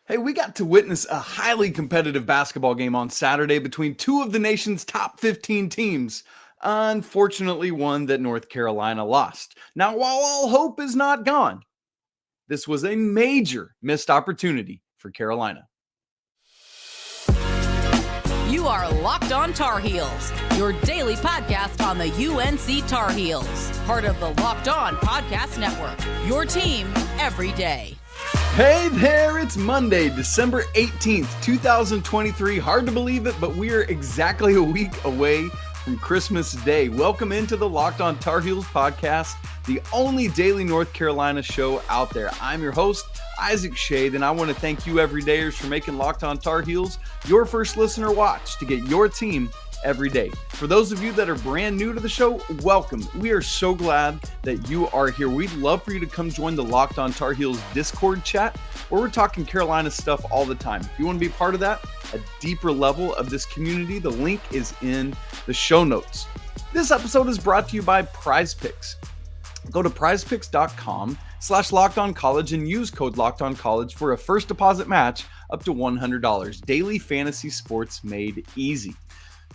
Hey, we got to witness a highly competitive basketball game on Saturday between two of the nation's top 15 teams. Unfortunately, one that North Carolina lost. Now, while all hope is not gone, this was a major missed opportunity for Carolina. You are Locked On Tar Heels, your daily podcast on the UNC Tar Heels, part of the Locked On Podcast Network, your team every day. Hey there, it's Monday, December 18th, 2023. Hard to believe it, but we are exactly a week away from Christmas Day. Welcome into the Locked On Tar Heels podcast, the only daily North Carolina show out there. I'm your host, Isaac Shade, and I want to thank you everydayers for making Locked On Tar Heels your first listener watch to get your team every day. For those of you that are brand new to the show, welcome. We are so glad that you are here. We'd love for you to come join the Locked On Tar Heels Discord chat, where we're talking Carolina stuff all the time. If you want to be part of that, a deeper level of this community, the link is in the show notes. This episode is brought to you by Prize Picks. Go to prizepicks.com/LockedOnCollege and use code LockedOnCollege for a first deposit match up to $100. Daily fantasy sports made easy.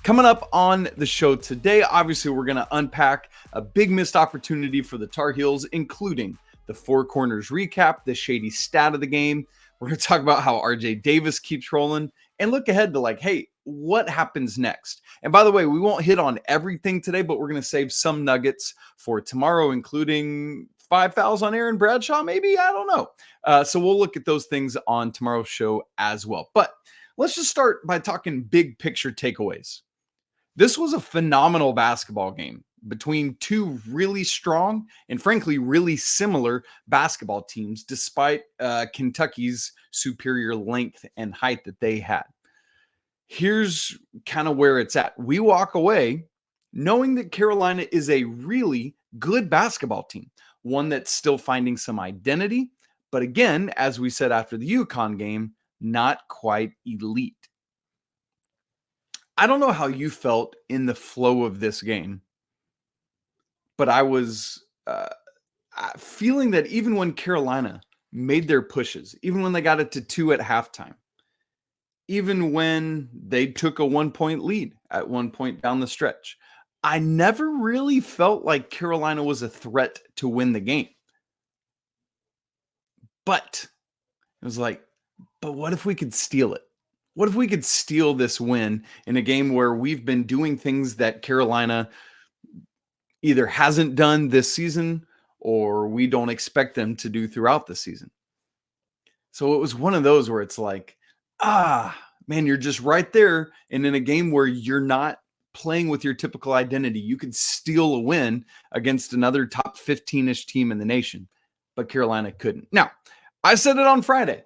Coming up on the show today, obviously we're going to unpack a big missed opportunity for the Tar Heels, including the Four Corners recap, the Shady stat of the game. We're going to talk about how RJ Davis keeps rolling and look ahead to hey, what happens next? And by the way, we won't hit on everything today, but we're going to save some nuggets for tomorrow, including 5 fouls on Aaron Bradshaw, maybe? I don't know. So we'll look at those things on tomorrow's show as well. But let's just start by talking big picture takeaways. This was a phenomenal basketball game between two really strong and frankly really similar basketball teams, despite Kentucky's superior length and height that they had. Here's kind of where it's at. We walk away knowing that Carolina is a really good basketball team, one that's still finding some identity, but again, as we said after the UConn game, not quite elite. I don't know how you felt in the flow of this game, but I was feeling that even when Carolina made their pushes, even when they got it to 2 at halftime, even when they took a 1-point lead at one point down the stretch, I never really felt like Carolina was a threat to win the game. But it was but what if we could steal it? What if we could steal this win in a game where we've been doing things that Carolina either hasn't done this season or we don't expect them to do throughout the season? So it was one of those where it's man, you're just right there. And in a game where you're not playing with your typical identity, you could steal a win against another top 15-ish team in the nation. But Carolina couldn't. Now, I said it on Friday.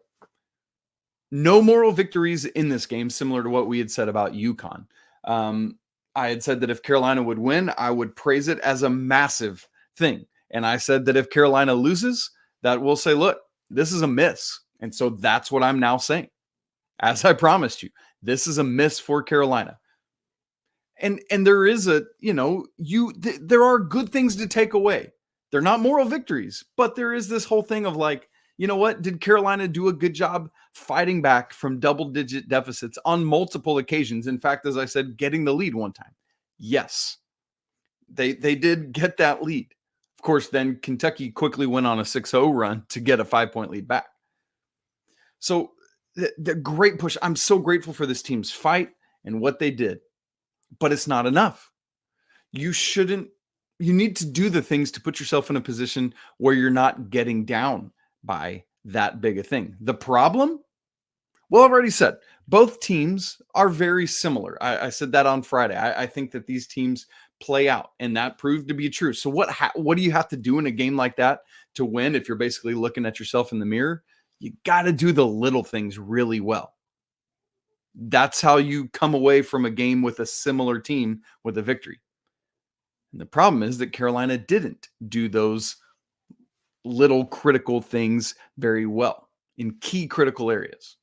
No moral victories in this game, similar to what we had said about UConn. I had said that if Carolina would win, I would praise it as a massive thing. And I said that if Carolina loses, that we'll say, look, this is a miss. And so that's what I'm now saying. As I promised you, this is a miss for Carolina. And there is there are good things to take away. They're not moral victories, but there is this whole thing of you know what? Did Carolina do a good job fighting back from double-digit deficits on multiple occasions? In fact, as I said, getting the lead one time. Yes, they did get that lead. Of course, then Kentucky quickly went on a 6-0 run to get a 5-point lead back. So the great push. I'm so grateful for this team's fight and what they did, but it's not enough. You need to do the things to put yourself in a position where you're not getting down by that big a thing. The problem? Well, I've already said both teams are very similar. I said that on Friday. I think that these teams play out, and that proved to be true. So what do you have to do in a game like that to win if you're basically looking at yourself in the mirror? You got to do the little things really well. That's how you come away from a game with a similar team with a victory. And the problem is that Carolina didn't do those little critical things very well in key critical areas.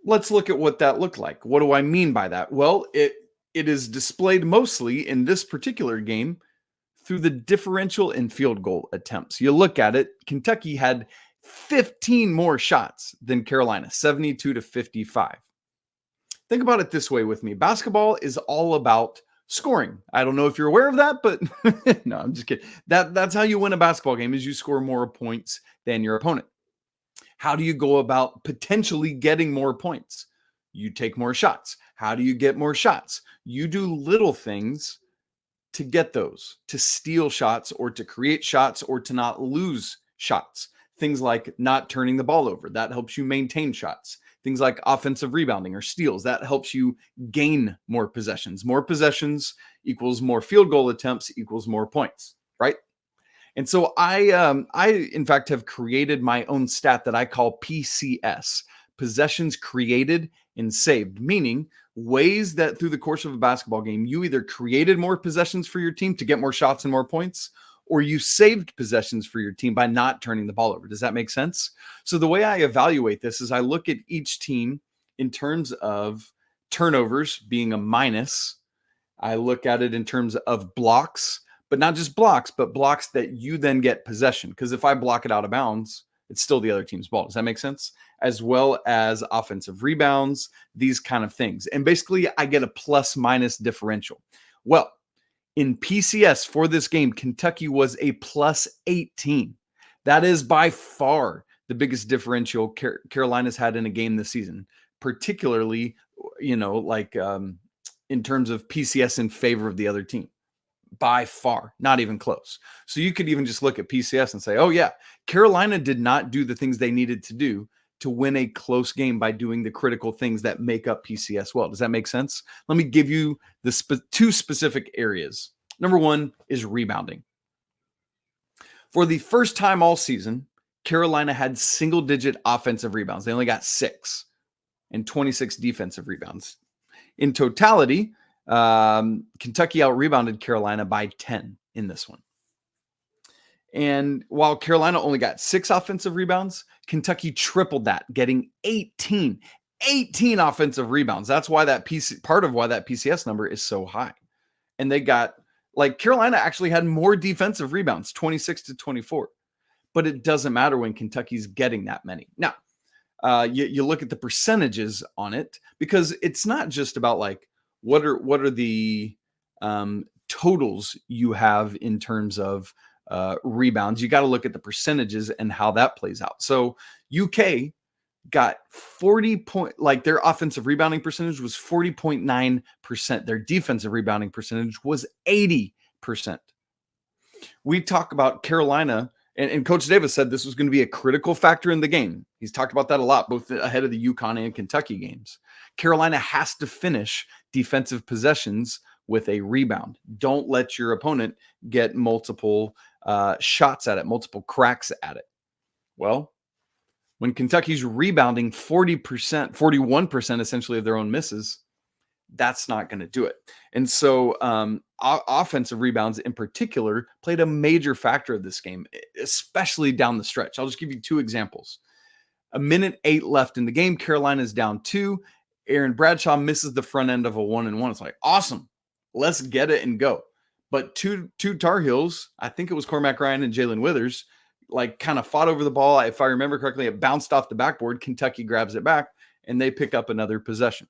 Let's look at what that looked like. What do I mean by that? Well, it is displayed mostly in this particular game through the differential in field goal attempts. You look at it, Kentucky had 15 more shots than Carolina, 72-55. Think about it this way with me. Basketball is all about scoring. I don't know if you're aware of that, but no, I'm just kidding. That's how you win a basketball game, is you score more points than your opponent. How do you go about potentially getting more points? You take more shots. How do you get more shots? You do little things to get those, to steal shots or to create shots or to not lose shots. Things like not turning the ball over. That helps you maintain shots. Things like offensive rebounding or steals. That helps you gain more possessions. More possessions equals more field goal attempts equals more points, right? And so I in fact have created my own stat that I call PCS, possessions created and saved, meaning ways that through the course of a basketball game, you either created more possessions for your team to get more shots and more points, or you saved possessions for your team by not turning the ball over. Does that make sense? So the way I evaluate this is I look at each team in terms of turnovers being a minus. I look at it in terms of blocks, but not just blocks, but blocks that you then get possession. Because if I block it out of bounds, it's still the other team's ball. Does that make sense? As well as offensive rebounds, these kind of things. And basically, I get a plus minus differential. Well, in PCS for this game, Kentucky was a plus 18. That is by far the biggest differential Carolina's had in a game this season, particularly, in terms of PCS in favor of the other team. By far, not even close. So you could even just look at PCS and say, oh yeah, Carolina did not do the things they needed to do to win a close game by doing the critical things that make up PCS well. Does that make sense? Let me give you the two specific areas. Number one is rebounding. For the first time all season, Carolina had single-digit offensive rebounds. They only got 6 and 26 defensive rebounds. In totality, Kentucky out-rebounded Carolina by 10 in this one. And while Carolina only got 6 offensive rebounds, Kentucky tripled that, getting 18 offensive rebounds. That's why part of why that PCS number is so high. And they got, Carolina actually had more defensive rebounds, 26-24. But it doesn't matter when Kentucky's getting that many. Now, you look at the percentages on it, because it's not just about what are the totals you have in terms of rebounds. You got to look at the percentages and how that plays out. So UK got 40 their offensive rebounding percentage was 40.9%. Their defensive rebounding percentage was 80%. We talk about Carolina, and Coach Davis said this was going to be a critical factor in the game. He's talked about that a lot, both ahead of the UConn and Kentucky games. Carolina has to finish defensive possessions with a rebound. Don't let your opponent get multiple shots at it, multiple cracks at it. Well, when Kentucky's rebounding 40%, 41% essentially of their own misses, that's not going to do it. And so offensive rebounds in particular played a major factor of this game, especially down the stretch. I'll just give you 2 examples. 1:08 left in the game. Carolina's down 2. Aaron Bradshaw misses the front end of a 1-and-1. It's like, awesome. Let's get it and go. But two Tar Heels, I think it was Cormac Ryan and Jalen Withers, kind of fought over the ball. If I remember correctly, it bounced off the backboard. Kentucky grabs it back, and they pick up another possession.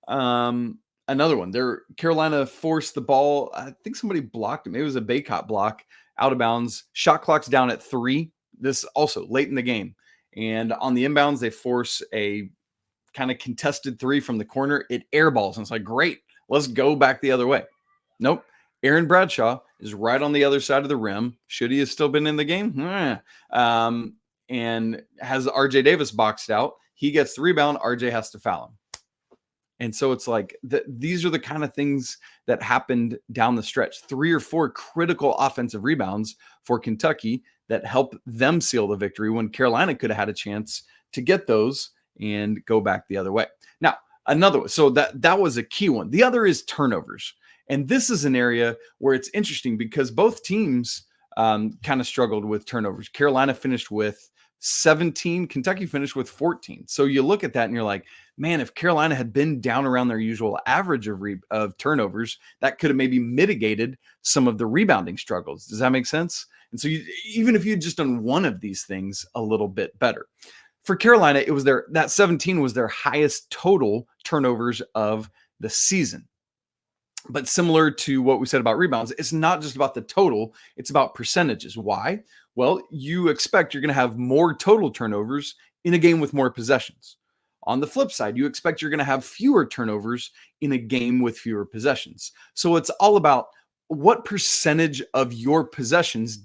Another one, Carolina forced the ball. I think somebody blocked it. Maybe it was a Bacot block out of bounds. Shot clock's down at 3. This also late in the game. And on the inbounds, they force a kind of contested 3 from the corner. It airballs. And it's like, great, let's go back the other way. Nope. Aaron Bradshaw is right on the other side of the rim. Should he have still been in the game? And has RJ Davis boxed out. He gets the rebound. RJ has to foul him. And so it's like these are the kind of things that happened down the stretch. 3 or 4 critical offensive rebounds for Kentucky that helped them seal the victory when Carolina could have had a chance to get those and go back the other way. Now, another one. So that was a key one. The other is turnovers. And this is an area where it's interesting because both teams kind of struggled with turnovers. Carolina finished with 17. Kentucky finished with 14. So you look at that and you're like, man, if Carolina had been down around their usual average of turnovers, that could have maybe mitigated some of the rebounding struggles. Does that make sense? And so even if you'd just done one of these things a little bit better. For Carolina, it was that 17 was their highest total turnovers of the season. But similar to what we said about rebounds, it's not just about the total, it's about percentages. Why? Well, you expect you're going to have more total turnovers in a game with more possessions. On the flip side, you expect you're going to have fewer turnovers in a game with fewer possessions. So it's all about what percentage of your possessions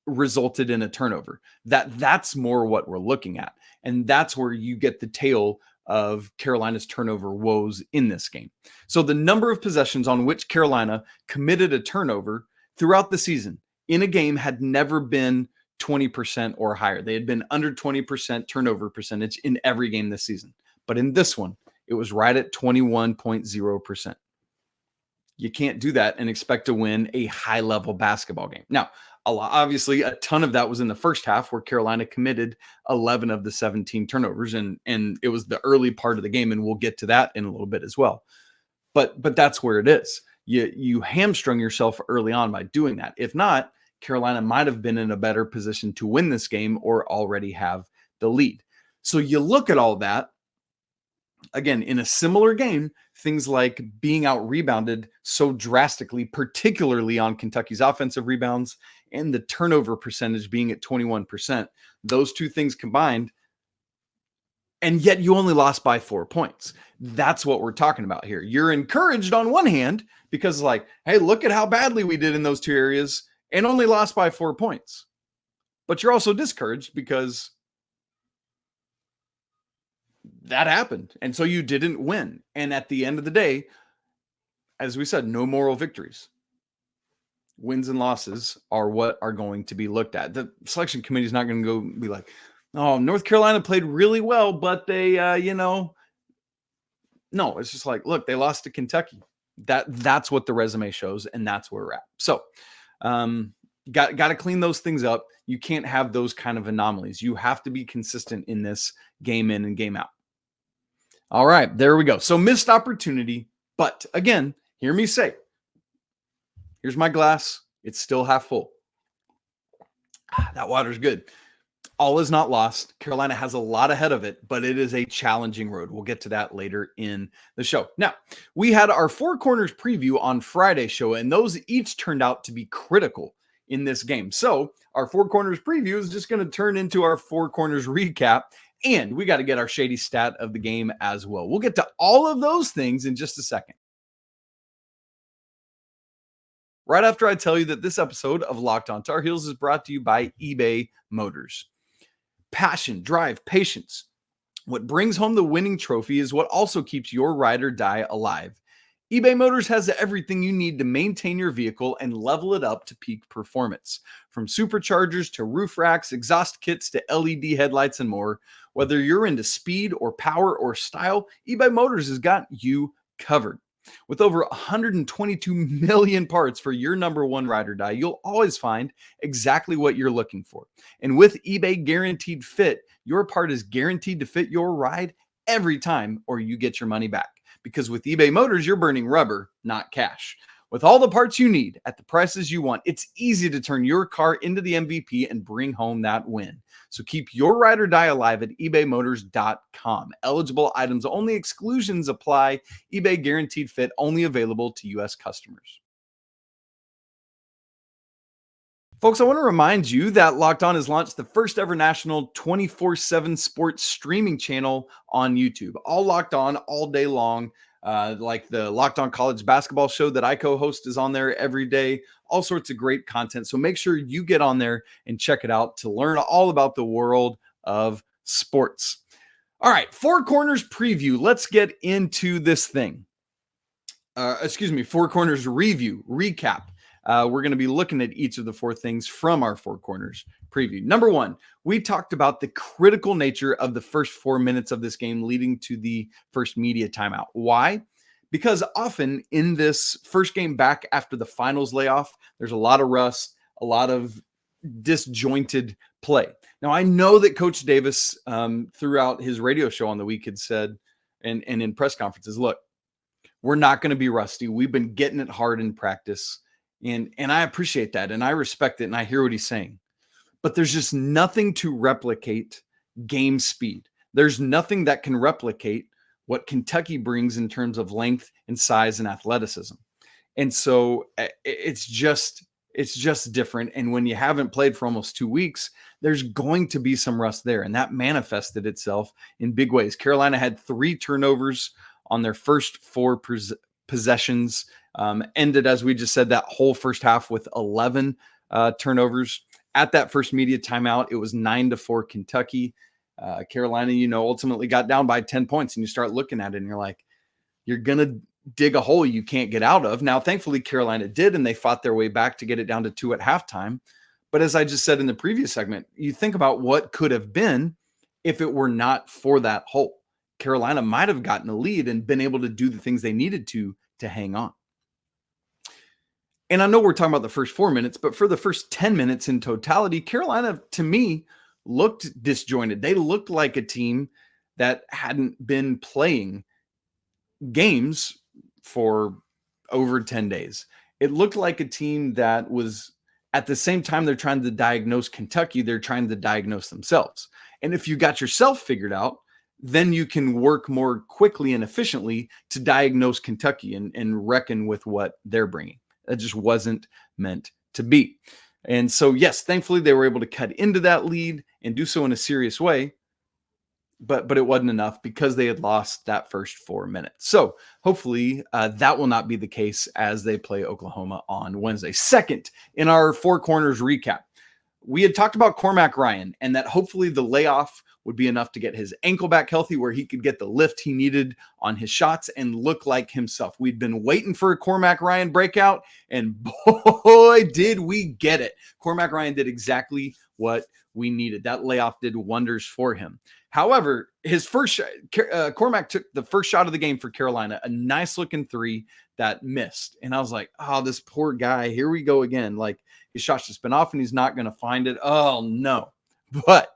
resulted in a turnover. That's more what we're looking at. And that's where you get the tale of Carolina's turnover woes in this game. So the number of possessions on which Carolina committed a turnover throughout the season in a game had never been 20% or higher. They had been under 20% turnover percentage in every game this season. But in this one, it was right at 21.0%. You can't do that and expect to win a high-level basketball game. Now, obviously, a ton of that was in the first half where Carolina committed 11 of the 17 turnovers, and it was the early part of the game, and we'll get to that in a little bit as well. But that's where it is. You hamstrung yourself early on by doing that. If not, Carolina might have been in a better position to win this game or already have the lead. So you look at all that. Again, in a similar game, things like being out rebounded so drastically, particularly on Kentucky's offensive rebounds and the turnover percentage being at 21%, those two things combined, and yet you only lost by 4 points. That's what we're talking about here. You're encouraged on one hand because like, hey, look at how badly we did in those two areas and only lost by 4 points. But you're also discouraged because that happened. And so you didn't win. And at the end of the day, as we said, no moral victories. Wins and losses are what are going to be looked at. The selection committee is not going to go be like, oh, North Carolina played really well, but they, no, it's just like, look, they lost to Kentucky. That's what the resume shows. And that's where we're at. So got to clean those things up. You can't have those kind of anomalies. You have to be consistent in this game in and game out. All right, there we go. So missed opportunity, but again, hear me say, here's my glass. It's still half full. That water's good. All is not lost. Carolina has a lot ahead of it, but it is a challenging road. We'll get to that later in the show. Now, we had our Four Corners preview on Friday's show, and those each turned out to be critical in this game. So our Four Corners preview is just going to turn into our Four Corners recap. And we got to get our Shady stat of the game as well. We'll get to all of those things in just a second. Right after I tell you that this episode of Locked On Tar Heels is brought to you by eBay Motors. Passion, drive, patience. What brings home the winning trophy is what also keeps your ride or die alive. eBay Motors has everything you need to maintain your vehicle and level it up to peak performance. From superchargers to roof racks, exhaust kits to LED headlights and more. Whether you're into speed or power or style, eBay Motors has got you covered. With over 122 million parts for your number one ride or die, you'll always find exactly what you're looking for. And with eBay Guaranteed Fit, your part is guaranteed to fit your ride every time or you get your money back. Because with eBay Motors, you're burning rubber, not cash. With all the parts you need at the prices you want, it's easy to turn your car into the MVP and bring home that win. So keep your ride or die alive at ebaymotors.com. Eligible items only, exclusions apply. eBay Guaranteed Fit only available to U.S. customers. Folks, I want to remind you that Locked On has launched the first ever national 24/7 sports streaming channel on YouTube. All Locked On, all day long. Like the Locked On College Basketball show that I co-host is on there every day. All sorts of great content. So make sure you get on there and check it out to learn all about the world of sports. All right, Four Corners preview. Let's get into this thing. Four Corners review, recap. We're going to be looking at each of the four things from our Four Corners preview. Number one, we talked about the critical nature of the first 4 minutes of this game leading to the first media timeout. Why? Because often in this first game back after the finals layoff, there's a lot of rust, a lot of disjointed play. Now, I know that Coach Davis, throughout his radio show on the week, had said, and in press conferences, look, we're not going to be rusty. We've been getting it hard in practice. And I appreciate that. And I respect it. And I hear what he's saying. But there's just nothing to replicate game speed. There's nothing that can replicate what Kentucky brings in terms of length and size and athleticism. And so it's just different. And when you haven't played for almost 2 weeks, there's going to be some rust there. And that manifested itself in big ways. Carolina had 3 turnovers on their first 4 possessions, ended, as we just said, that whole first half with 11 turnovers. At that first media timeout, it was 9-4 Kentucky. Carolina, ultimately got down by 10 points. And you start looking at it and you're like, you're going to dig a hole you can't get out of. Now, thankfully, Carolina did, and they fought their way back to get it down to 2 at halftime. But as I just said in the previous segment, you think about what could have been if it were not for that hole. Carolina might have gotten a lead and been able to do the things they needed to hang on. And I know we're talking about the first 4 minutes, but for the first 10 minutes in totality, Carolina, to me, looked disjointed. They looked like a team that hadn't been playing games for over 10 days. It looked like a team that was, at the same time they're trying to diagnose Kentucky, they're trying to diagnose themselves. And if you got yourself figured out, then you can work more quickly and efficiently to diagnose Kentucky and reckon with what they're bringing. That just wasn't meant to be. And so, yes, thankfully they were able to cut into that lead and do so in a serious way. But it wasn't enough because they had lost that first 4 minutes. So hopefully that will not be the case as they play Oklahoma on Wednesday. Second, in our Four Corners recap, we had talked about Cormac Ryan and that hopefully the layoff would be enough to get his ankle back healthy where he could get the lift he needed on his shots and look like himself. We'd been waiting for a Cormac Ryan breakout, and boy, did we get it. Cormac Ryan did exactly what we needed. That layoff did wonders for him. However, his first Cormac took the first shot of the game for Carolina, a nice looking 3 that missed. And I was like, oh, this poor guy, here we go again. Like his shot's just been off and he's not going to find it. Oh no. But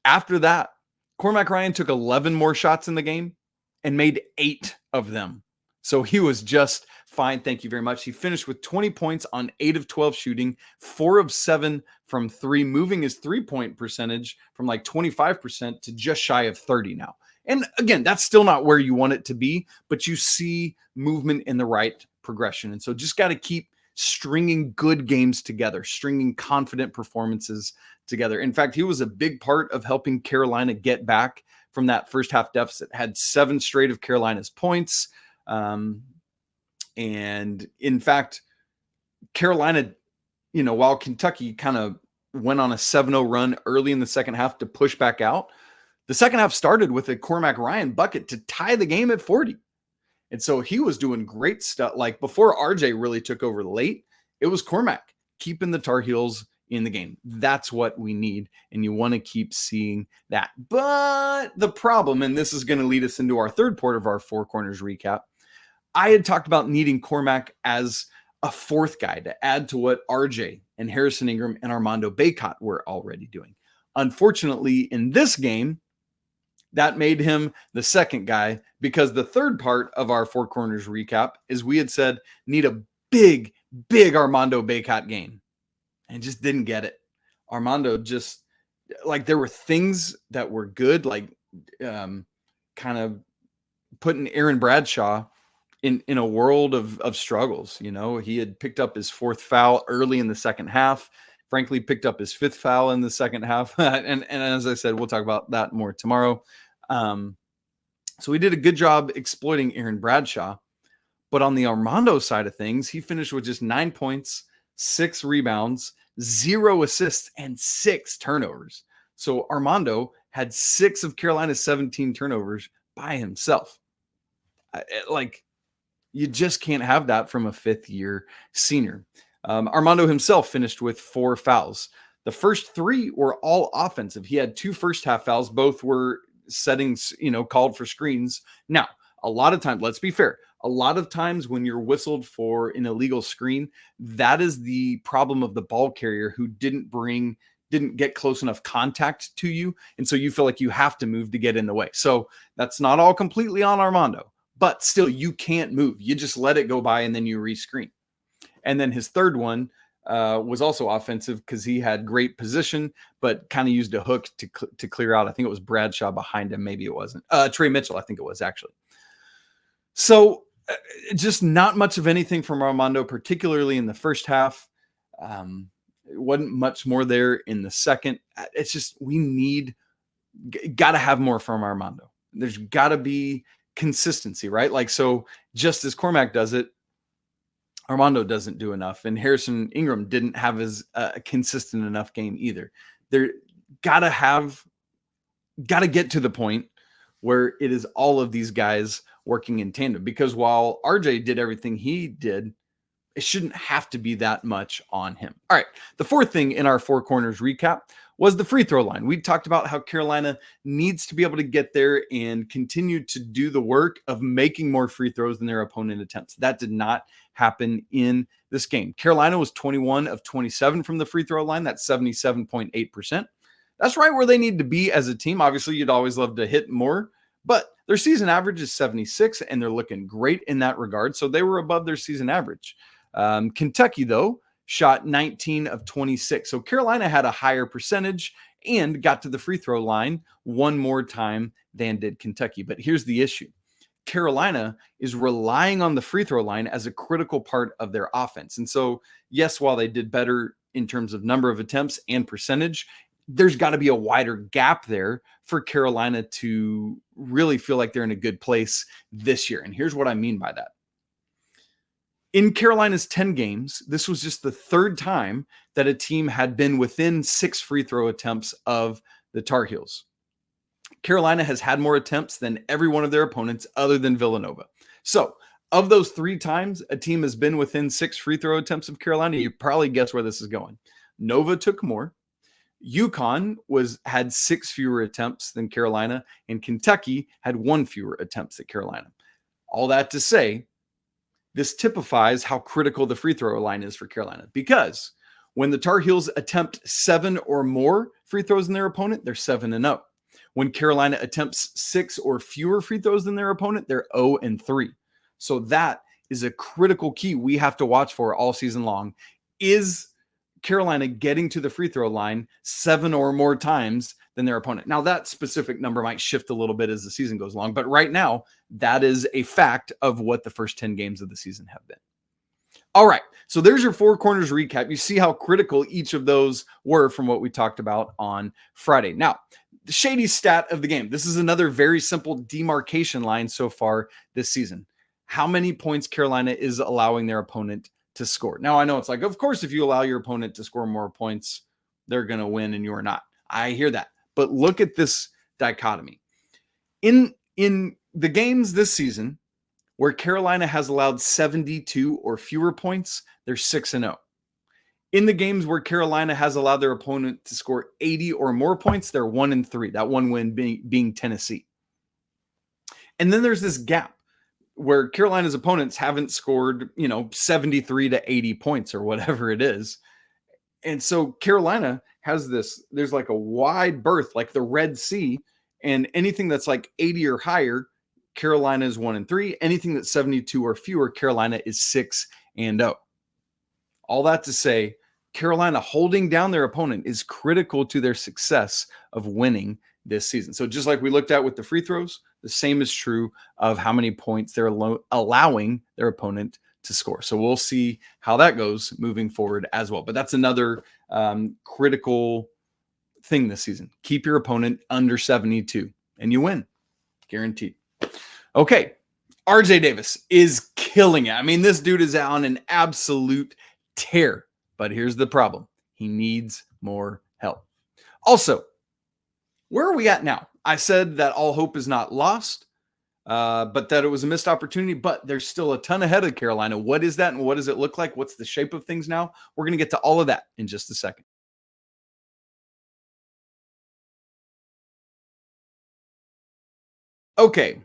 after that, Cormac Ryan took 11 more shots in the game and made 8 of them. So he was just fine. Thank you very much. He finished with 20 points on 8 of 12 shooting, 4 of 7 from 3, moving his 3-point percentage from like 25% to just shy of 30 now. And again, that's still not where you want it to be, but you see movement in the right progression. And so just got to keep stringing good games together, stringing confident performances together. In fact, he was a big part of helping Carolina get back from that first half deficit, had 7 straight of Carolina's points. And in fact, Carolina, while Kentucky kind of went on a 7-0 run early in the second half to push back out, the second half started with a Cormac Ryan bucket to tie the game at 40. And so he was doing great stuff. Like before RJ really took over late, it was Cormac keeping the Tar Heels in the game. That's what we need. And you want to keep seeing that. But the problem, and this is going to lead us into our third part of our Four Corners recap, I had talked about needing Cormac as a fourth guy to add to what RJ and Harrison Ingram and Armando Bacot were already doing. Unfortunately, in this game, that made him the second guy because the third part of our Four Corners recap is we had said need a big Armando Bacot game and just didn't get it. Armando just, like, there were things that were good, like kind of putting Aaron Bradshaw in a world of struggles. He had picked up his 4th foul early in the second half, frankly picked up his 5th foul in the second half. and as I said, we'll talk about that more tomorrow. So we did a good job exploiting Aaron Bradshaw, but on the Armando side of things, he finished with just 9 points, 6 rebounds, 0 assists, and 6 turnovers. So Armando had 6 of Carolina's 17 turnovers by himself. You just can't have that from a 5th-year senior. Armando himself finished with 4 fouls. The first 3 were all offensive. He had 2 first-half fouls. Both were settings, called for screens. Now, a lot of times, let's be fair, a lot of times when you're whistled for an illegal screen, that is the problem of the ball carrier who didn't bring didn't get close enough contact to you. And so you feel like you have to move to get in the way. So that's not all completely on Armando, but still you can't move. You just let it go by and then you rescreen. And then his third one was also offensive because he had great position, but kind of used a hook to clear out. I think it was Bradshaw behind him. Maybe it wasn't. Trey Mitchell, I think it was actually. So just not much of anything from Armando, particularly in the first half. It wasn't much more there in the second. It's just got to have more from Armando. There's got to be consistency, right? Like, so just as Cormac does it, Armando doesn't do enough, and Harrison Ingram didn't have as consistent enough game either. They're gotta get to the point where it is all of these guys working in tandem, because while RJ did everything he did, it shouldn't have to be that much on him. All right, the fourth thing in our four corners recap was the free throw line. We talked about how Carolina needs to be able to get there and continue to do the work of making more free throws than their opponent attempts. That did not happen in this game. Carolina was 21 of 27 from the free throw line. That's 77.8%. That's right where they need to be as a team. Obviously, you'd always love to hit more, but their season average is 76, and they're looking great in that regard. So they were above their season average. Kentucky, though, shot 19 of 26. So Carolina had a higher percentage and got to the free throw line one more time than did Kentucky. But here's the issue. Carolina is relying on the free throw line as a critical part of their offense. And so, yes, while they did better in terms of number of attempts and percentage, there's got to be a wider gap there for Carolina to really feel like they're in a good place this year. And here's what I mean by that. In Carolina's 10 games, this was just the third time that a team had been within 6 free throw attempts of the Tar Heels. Carolina has had more attempts than every one of their opponents other than Villanova. So, of those 3 times a team has been within 6 free throw attempts of Carolina, you probably guess where this is going. Nova took more. UConn had 6 fewer attempts than Carolina, and Kentucky had 1 fewer attempts than Carolina. All that to say, this typifies how critical the free throw line is for Carolina, because when the Tar Heels attempt 7 or more free throws than their opponent, they're 7-0. When Carolina attempts 6 or fewer free throws than their opponent, they're 0-3. So that is a critical key we have to watch for all season long. Is Carolina getting to the free throw line 7 or more times than their opponent? Now, that specific number might shift a little bit as the season goes along, but right now, that is a fact of what the first 10 games of the season have been. All right, so there's your four corners recap. You see how critical each of those were from what we talked about on Friday. Now, the Shady stat of the game. This is another very simple demarcation line so far this season. How many points Carolina is allowing their opponent to score. Now, I know it's like, of course, if you allow your opponent to score more points, they're going to win and you're not. I hear that. But look at this dichotomy. In the games this season where Carolina has allowed 72 or fewer points, they're 6-0. In the games where Carolina has allowed their opponent to score 80 or more points, they're 1-3. That one win being Tennessee. And then there's this gap where Carolina's opponents haven't scored, 73 to 80 points or whatever it is. And so Carolina has there's like a wide berth, like the Red Sea, and anything that's like 80 or higher, Carolina is 1-3. Anything that's 72 or fewer, Carolina is 6-0. All that to say, Carolina holding down their opponent is critical to their success of winning this season. So just like we looked at with the free throws, the same is true of how many points they're allowing their opponent to score. So we'll see how that goes moving forward as well. But that's another critical thing this season. Keep your opponent under 72 and you win. Guaranteed. Okay. RJ Davis is killing it. I mean, this dude is on an absolute tear. But here's the problem. He needs more help. Also, where are we at now? I said that all hope is not lost, but that it was a missed opportunity, but there's still a ton ahead of Carolina. What is that and what does it look like? What's the shape of things now? We're going to get to all of that in just a second. Okay,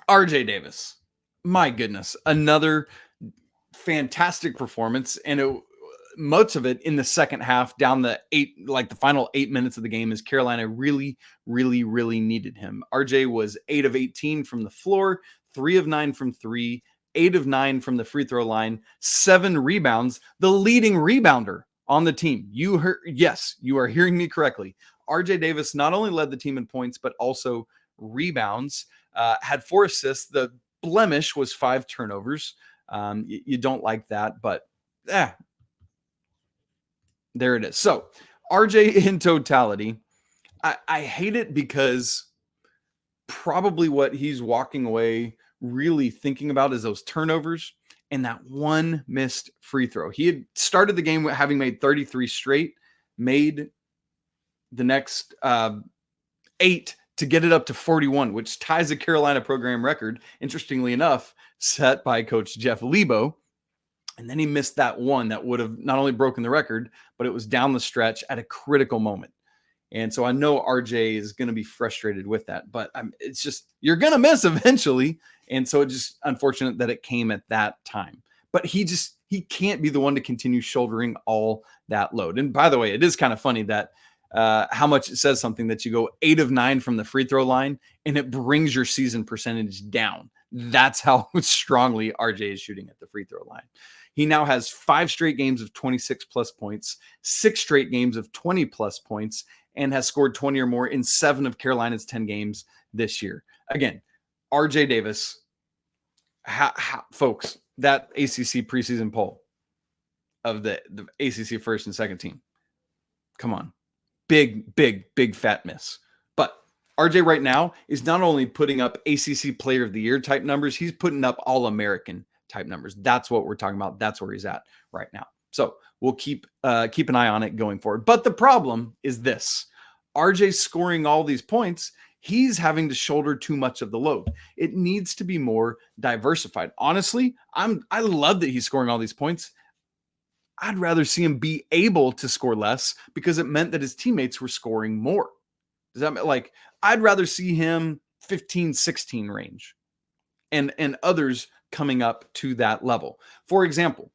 RJ Davis. My goodness, another fantastic performance. And much of it in the second half, down the final 8 minutes of the game, is Carolina really, really, really needed him. RJ was 8 of 18 from the floor, 3 of 9 from 3, 8 of 9 from the free throw line, 7 rebounds, the leading rebounder on the team. You are hearing me correctly. RJ Davis not only led the team in points, but also rebounds, had 4 assists. The blemish was 5 turnovers. You don't like that, but there it is. So RJ in totality, I hate it because probably what he's walking away really thinking about is those turnovers and that one missed free throw. He had started the game having made 33 straight, made the next 8 to get it up to 41, which ties the Carolina program record, interestingly enough, set by Coach Jeff Lebo. And then he missed that one that would have not only broken the record, but it was down the stretch at a critical moment. And so I know RJ is going to be frustrated with that, but it's just, you're going to miss eventually. And so it's just unfortunate that it came at that time. But he can't be the one to continue shouldering all that load. And by the way, it is kind of funny that how much it says something that you go 8 of 9 from the free throw line and it brings your season percentage down. That's how strongly RJ is shooting at the free throw line. He now has 5 straight games of 26 plus points, 6 straight games of 20 plus points, and has scored 20 or more in 7 of Carolina's 10 games this year. Again, RJ Davis, folks, that ACC preseason poll of the ACC first and second team. Come on. Big, big, big fat miss. But RJ right now is not only putting up ACC Player of the Year type numbers, he's putting up All-American type numbers. That's what we're talking about. That's where he's at right now. So we'll keep an eye on it going forward. But the problem is this. RJ's scoring all these points. He's having to shoulder too much of the load. It needs to be more diversified. Honestly, I love that he's scoring all these points. I'd rather see him be able to score less because it meant that his teammates were scoring more. Does that mean, I'd rather see him 15, 16 range and others coming up to that level. For example,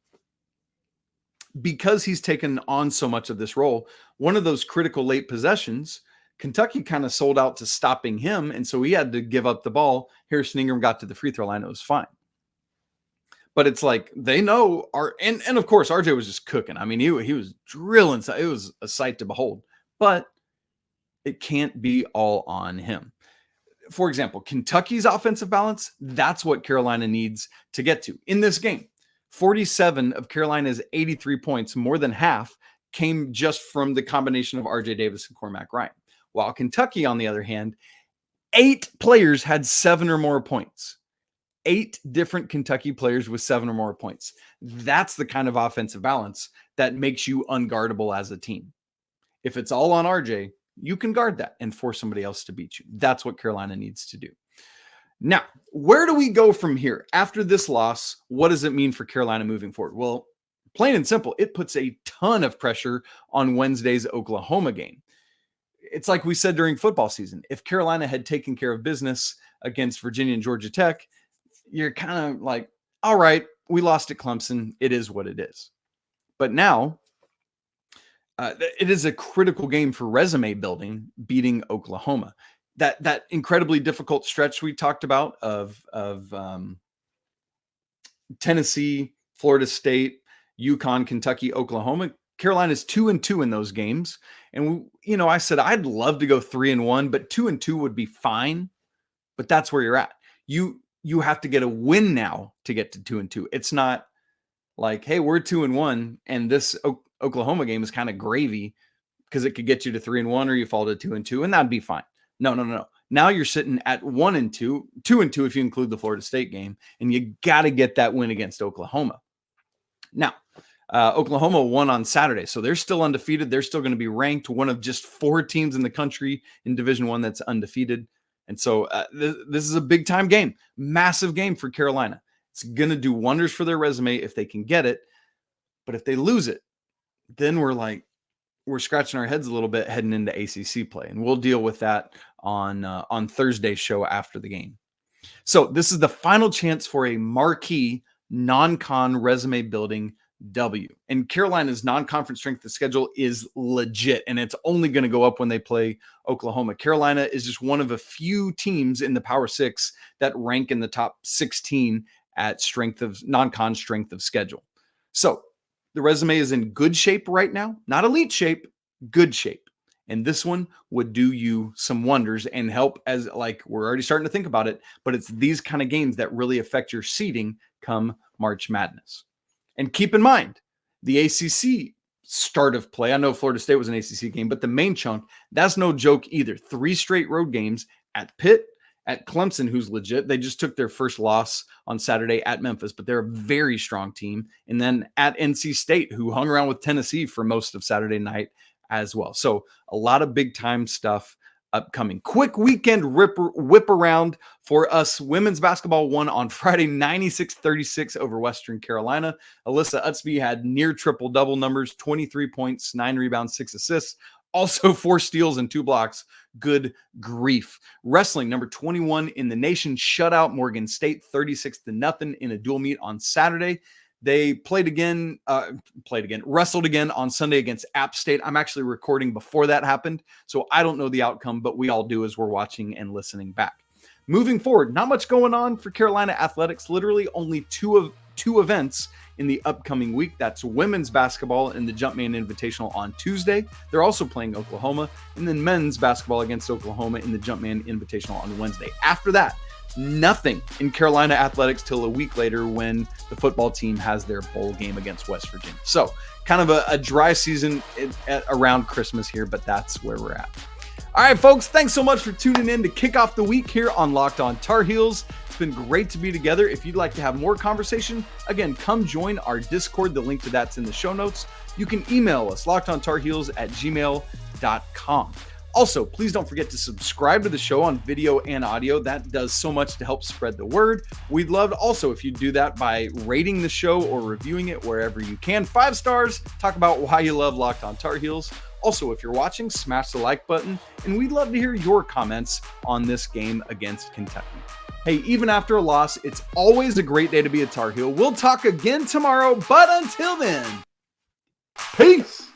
because he's taken on so much of this role, one of those critical late possessions, Kentucky kind of sold out to stopping him, and so he had to give up the ball. Harrison Ingram got to the free throw line. It was fine. But it's like they know and of course, RJ was just cooking. I mean, he was drilling. It was a sight to behold. But it can't be all on him. For example, Kentucky's offensive balance, that's what Carolina needs to get to. In this game, 47 of Carolina's 83 points, more than half, came just from the combination of RJ Davis and Cormac Ryan. While Kentucky, on the other hand, 8 players had 7 or more points. 8 different Kentucky players with 7 or more points. That's the kind of offensive balance that makes you unguardable as a team. If it's all on RJ, you can guard that and force somebody else to beat you. That's what Carolina needs to do. Now, where do we go from here? After this loss, what does it mean for Carolina moving forward? Well, plain and simple, it puts a ton of pressure on Wednesday's Oklahoma game. It's like we said during football season. If Carolina had taken care of business against Virginia and Georgia Tech, you're kind of like, all right, we lost at Clemson. It is what it is. But now, it is a critical game for resume building, beating Oklahoma. That incredibly difficult stretch we talked about of Tennessee, Florida State, UConn, Kentucky, Oklahoma. Carolina's 2-2 in those games. And I said I'd love to go 3-1, but 2-2 would be fine. But that's where you're at. You have to get a win now to get to 2-2. It's not like, hey, we're 2-1, and this Oklahoma game is kind of gravy because it could get you to 3-1 or you fall to 2-2, and that'd be fine. No. Now you're sitting at 1-2, 2-2 if you include the Florida State game, and you got to get that win against Oklahoma. Now, Oklahoma won on Saturday, so they're still undefeated. They're still going to be ranked one of just 4 teams in the country in Division I that's undefeated. And so this is a big-time game, massive game for Carolina. It's going to do wonders for their resume if they can get it. But if they lose it, then we're scratching our heads a little bit heading into ACC play. And we'll deal with that on Thursday's show after the game. So this is the final chance for a marquee non-con resume building W. And Carolina's non-conference strength of schedule is legit, and it's only going to go up when they play Oklahoma. Carolina is just one of a few teams in the Power 6 that rank in the top 16 at strength of non-con strength of schedule. So the resume is in good shape right now, not elite shape, good shape. And this one would do you some wonders and help, as like we're already starting to think about it, but it's these kind of games that really affect your seeding come March Madness. And keep in mind, the ACC start of play, I know Florida State was an ACC game, but the main chunk, that's no joke either. 3 straight road games at Pitt, at Clemson, who's legit. They just took their first loss on Saturday at Memphis, but they're a very strong team. And then at NC State, who hung around with Tennessee for most of Saturday night as well. So a lot of big time stuff upcoming. Quick weekend whip around for us. Women's basketball won on Friday 96-36 over Western Carolina. Alyssa Utsby had near triple-double numbers, 23 points, 9 rebounds, 6 assists. Also 4 steals and 2 blocks. Good grief. Wrestling, number 21 in the nation, shut out Morgan State 36-0 in a dual meet on Saturday. They wrestled again on Sunday against App State. I'm actually recording before that happened, so I don't know the outcome, but we all do as we're watching and listening back. Moving forward, not much going on for Carolina athletics. Literally only two events in the upcoming week. That's women's basketball in the Jumpman Invitational on Tuesday. They're also playing Oklahoma, and then men's basketball against Oklahoma in the Jumpman Invitational on Wednesday. After that, nothing in Carolina athletics till a week later when the football team has their bowl game against West Virginia. So kind of a dry season around Christmas here, but that's where we're at. All right, folks, thanks so much for tuning in to kick off the week here on Locked On Tar Heels. It's been great to be together. If you'd like to have more conversation, again, come join our Discord. The link to that's in the show notes. You can email us, lockedontarheels@gmail.com. Also, please don't forget to subscribe to the show on video and audio. That does so much to help spread the word. We'd love also if you do that by rating the show or reviewing it wherever you can. 5 stars, talk about why you love Locked On Tar Heels. Also, if you're watching, smash the like button, and we'd love to hear your comments on this game against Kentucky. Hey, even after a loss, it's always a great day to be a Tar Heel. We'll talk again tomorrow, but until then, peace!